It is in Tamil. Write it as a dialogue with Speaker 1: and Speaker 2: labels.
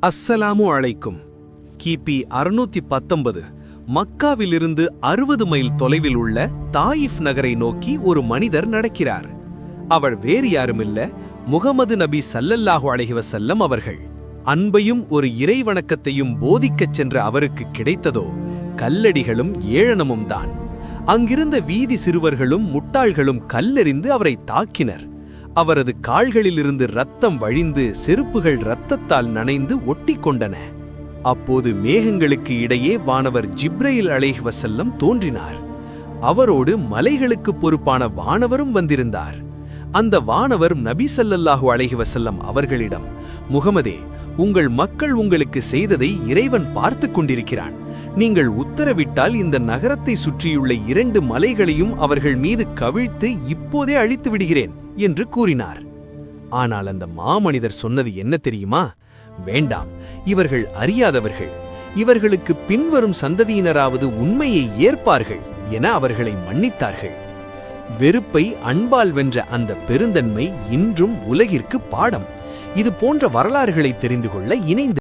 Speaker 1: அஸ்ஸலாமு அலைக்கும். கிபி 619 மக்காவிலிருந்து 60 மைல் தொலைவில் உள்ள தாயிஃப் நகரை நோக்கி ஒரு மனிதர் நடக்கிறார். அவர் வேறு யாருமில்ல, முகமது நபி ஸல்லல்லாஹு அலைஹி வஸல்லம் அவர்கள். அன்பையும் ஒரு இறைவணக்கத்தையும் போதிக்கச் சென்ற அவருக்கு கிடைத்ததோ கல்லடிகளும் ஏளனமும் தான். அங்கிருந்த வீதி சிறுவர்களும் முட்டாள்களும் கல்லெறிந்து அவரை தாக்கினர். அவரது கால்களிலிருந்து இரத்தம் வழிந்து செருப்புகள் இரத்தத்தால் நனைந்து ஒட்டி கொண்டன. அப்போது மேகங்களுக்கு இடையே வானவர் ஜிப்ரயில் அலைஹி வஸல்லம் தோன்றினார். அவரோடு மலைகளுக்கு பொறுப்பான வானவரும் வந்திருந்தார். அந்த வானவர் நபி ஸல்லல்லாஹு அலைஹி வஸல்லம் அவர்களிடம், முகமதே, உங்கள் மக்கள் உங்களுக்கு செய்ததை இறைவன் பார்த்து கொண்டிருக்கிறான். நீங்கள் உத்தரவிட்டால் இந்த நகரத்தை சுற்றியுள்ள 2 மலைகளையும் அவர்கள் மீது கவிழ்த்து இப்போதே அழித்து விடுகிறேன் என்று கூறினார். ஆனால் அந்த மாமனிதர் சொன்னது என்ன தெரியுமா? வேண்டாம், இவர்கள் அறியாதவர்கள், இவர்களுக்கு பின்வரும் சந்ததியினராவது உண்மையை ஏற்பார்கள் என அவர்களை மன்னித்தார்கள். வெறுப்பை அன்பால் வென்ற அந்த பெருந்தன்மை இன்றும் உலகிற்கு பாடம். இது போன்ற வரலாறுகளை தெரிந்து கொள்ள இணைந்து